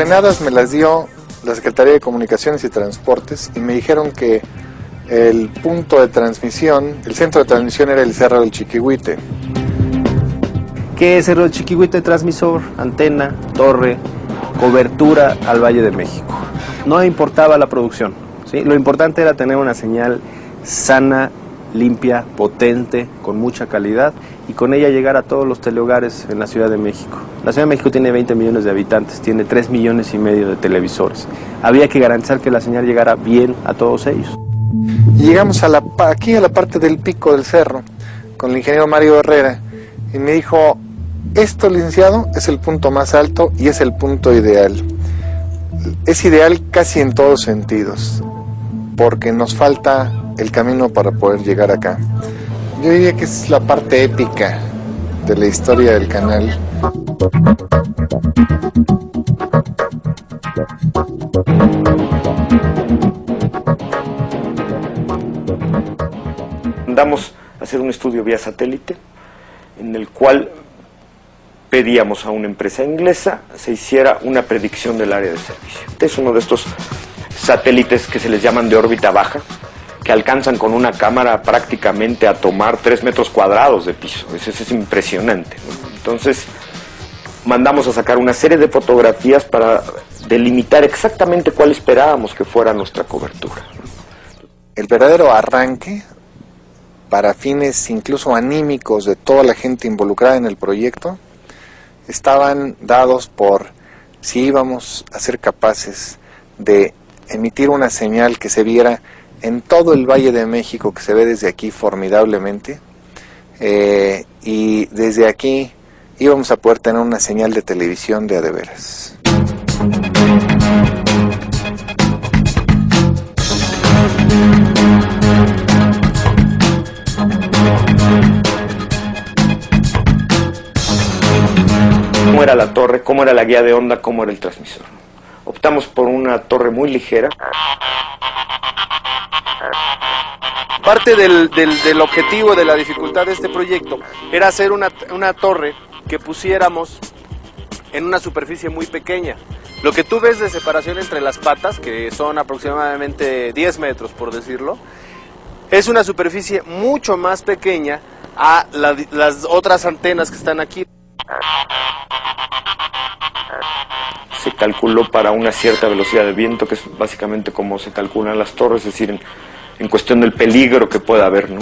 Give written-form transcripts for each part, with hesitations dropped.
coordenadas me las dio la Secretaría de Comunicaciones y Transportes y me dijeron que el punto de transmisión, el centro de transmisión era el Cerro del Chiquihuite. ¿Qué es Cerro del Chiquihuite? Transmisor, antena, torre, cobertura al Valle de México. No importaba la producción, ¿sí? Lo importante era tener una señal sana, limpia, potente, con mucha calidad y con ella llegar a todos los telehogares en la Ciudad de México. La Ciudad de México tiene 20 millones de habitantes, tiene 3,5 millones de televisores. Había que garantizar que la señal llegara bien a todos ellos. Y llegamos aquí a la parte del pico del cerro con el ingeniero Mario Herrera y me dijo: esto, licenciado, es el punto más alto y es el punto ideal. Es ideal casi en todos sentidos, porque nos falta el camino para poder llegar acá. Yo diría que es la parte épica de la historia del canal. Mandamos a hacer un estudio vía satélite en el cual pedíamos a una empresa inglesa se hiciera una predicción del área de servicio. Es uno de estos satélites que se les llaman de órbita baja, que alcanzan con una cámara prácticamente a tomar 3 metros cuadrados de piso. Eso es impresionante, ¿no? Entonces mandamos a sacar una serie de fotografías para delimitar exactamente cuál esperábamos que fuera nuestra cobertura. El verdadero arranque, para fines incluso anímicos de toda la gente involucrada en el proyecto, estaban dados por si íbamos a ser capaces de emitir una señal que se viera en todo el Valle de México, que se ve desde aquí formidablemente, y desde aquí íbamos a poder tener una señal de televisión de a de veras. ¿Cómo era la torre? ¿Cómo era la guía de onda? ¿Cómo era el transmisor? Optamos por una torre muy ligera. Parte del objetivo, de la dificultad de este proyecto, era hacer una torre que pusiéramos en una superficie muy pequeña. Lo que tú ves de separación entre las patas, que son aproximadamente 10 metros, por decirlo, es una superficie mucho más pequeña a las otras antenas que están aquí. Se calculó para una cierta velocidad de viento, que es básicamente como se calculan las torres, es decir, en cuestión del peligro que pueda haber, ¿no?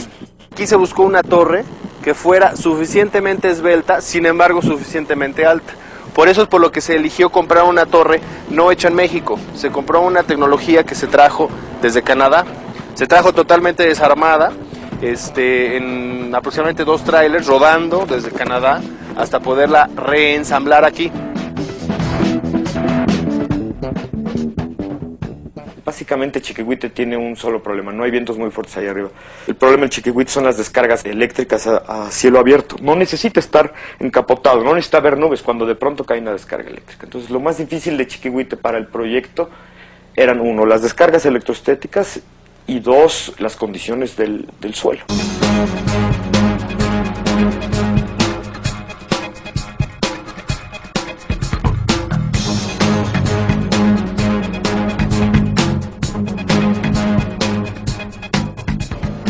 Aquí se buscó una torre que fuera suficientemente esbelta, sin embargo suficientemente alta. Por eso es por lo que se eligió comprar una torre no hecha en México. Se compró una tecnología que se trajo desde Canadá. Se trajo totalmente desarmada, en aproximadamente 2 trailers rodando desde Canadá hasta poderla reensamblar aquí. Básicamente Chiquihuite tiene un solo problema, no hay vientos muy fuertes ahí arriba. El problema del Chiquihuite son las descargas eléctricas a cielo abierto. No necesita estar encapotado, no necesita haber nubes cuando de pronto cae una descarga eléctrica. Entonces lo más difícil de Chiquihuite para el proyecto eran 1, las descargas electroestáticas y 2, las condiciones del suelo.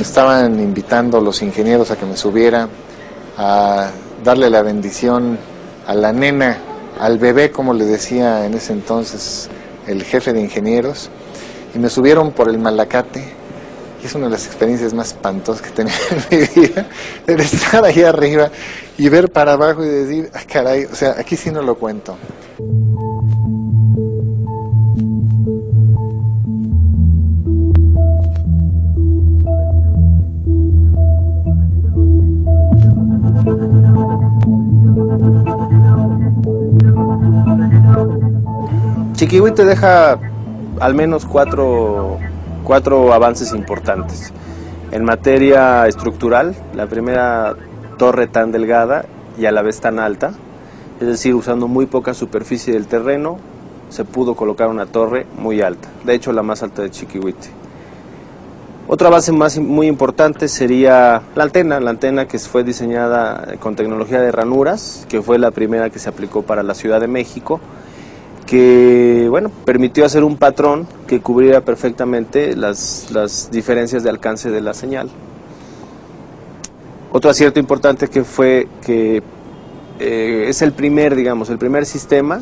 Estaban invitando los ingenieros a que me subiera a darle la bendición a la nena, al bebé, como le decía en ese entonces el jefe de ingenieros, y me subieron por el Malacate, y es una de las experiencias más espantosas que he tenido en mi vida, el estar ahí arriba y ver para abajo y decir, ah, caray, o sea, aquí sí no lo cuento. Chiquihuite deja al menos cuatro avances importantes. En materia estructural, la primera torre tan delgada y a la vez tan alta, es decir, usando muy poca superficie del terreno, se pudo colocar una torre muy alta, de hecho la más alta de Chiquihuite. Otra base muy importante sería la antena que fue diseñada con tecnología de ranuras, que fue la primera que se aplicó para la Ciudad de México, que, bueno, permitió hacer un patrón que cubriera perfectamente las diferencias de alcance de la señal. Otro acierto importante que fue que es el primer sistema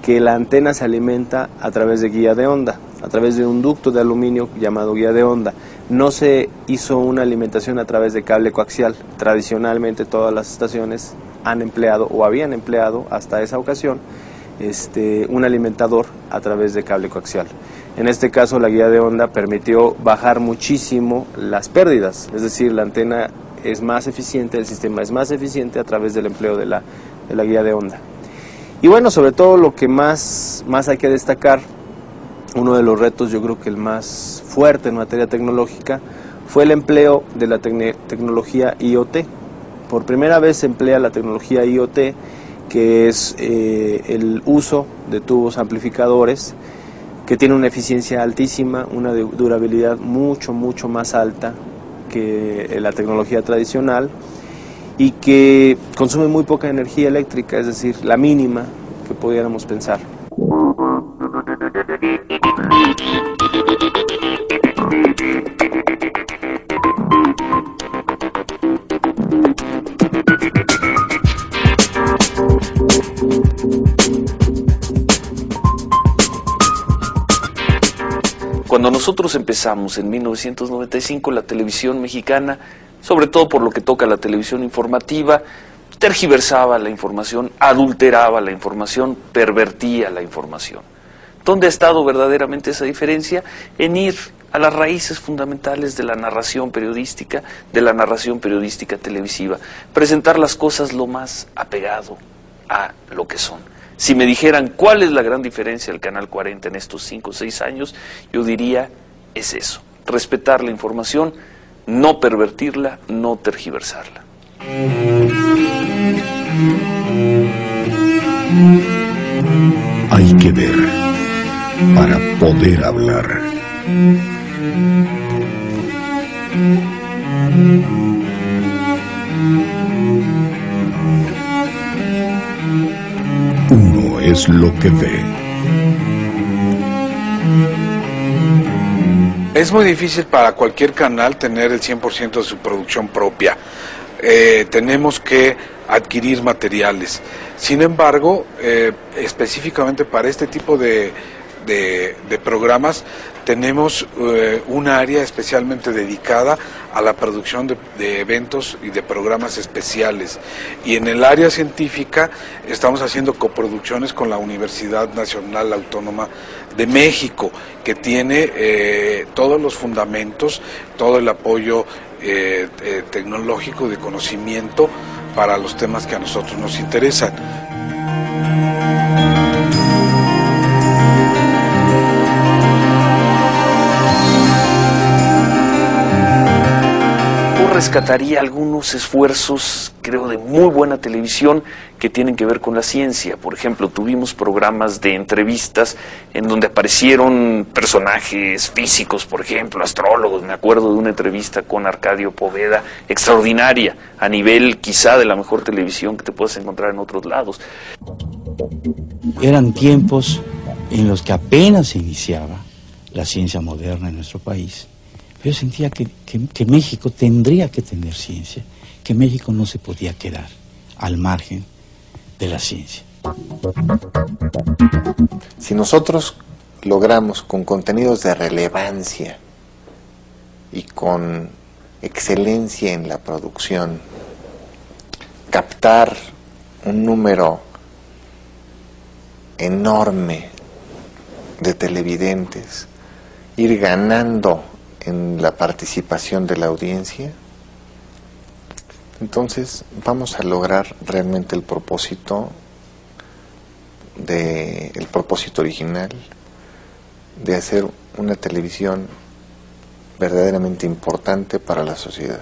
que la antena se alimenta a través de guía de onda, a través de un ducto de aluminio llamado guía de onda. No se hizo una alimentación a través de cable coaxial. Tradicionalmente todas las estaciones han empleado o habían empleado hasta esa ocasión un alimentador a través de cable coaxial. En este caso la guía de onda permitió bajar muchísimo las pérdidas, es decir, la antena es más eficiente, el sistema es más eficiente a través del empleo de la guía de onda. Y bueno, sobre todo lo que más hay que destacar, uno de los retos, yo creo que el más fuerte en materia tecnológica, fue el empleo de la tecnología IoT. Por primera vez se emplea la tecnología IoT, que es el uso de tubos amplificadores, que tiene una eficiencia altísima, una durabilidad mucho más alta que la tecnología tradicional, y que consume muy poca energía eléctrica, es decir, la mínima que pudiéramos pensar. Cuando nosotros empezamos en 1995, la televisión mexicana, sobre todo por lo que toca a la televisión informativa, tergiversaba la información, adulteraba la información, pervertía la información. ¿Dónde ha estado verdaderamente esa diferencia? En ir a las raíces fundamentales de la narración periodística televisiva, presentar las cosas lo más apegado a lo que son. Si me dijeran cuál es la gran diferencia del Canal 40 en estos 5 o 6 años, yo diría, es eso, respetar la información, no pervertirla, no tergiversarla. Hay que ver para poder hablar. Uno es lo que ve. Es muy difícil para cualquier canal tener el 100% de su producción propia. Tenemos que adquirir materiales. Sin embargo, específicamente para este tipo de programas, tenemos un área especialmente dedicada a la producción de eventos y de programas especiales. Y en el área científica estamos haciendo coproducciones con la Universidad Nacional Autónoma de México, que tiene todos los fundamentos, todo el apoyo tecnológico de conocimiento para los temas que a nosotros nos interesan. Rescataría algunos esfuerzos, creo, de muy buena televisión que tienen que ver con la ciencia. Por ejemplo, tuvimos programas de entrevistas en donde aparecieron personajes físicos, por ejemplo, astrólogos. Me acuerdo de una entrevista con Arcadio Poveda, extraordinaria, a nivel quizá de la mejor televisión que te puedes encontrar en otros lados. Eran tiempos en los que apenas se iniciaba la ciencia moderna en nuestro país. Yo sentía que México tendría que tener ciencia, que México no se podía quedar al margen de la ciencia. Si nosotros logramos con contenidos de relevancia y con excelencia en la producción captar un número enorme de televidentes, ir ganando en la participación de la audiencia, entonces vamos a lograr realmente el propósito original de hacer una televisión verdaderamente importante para la sociedad.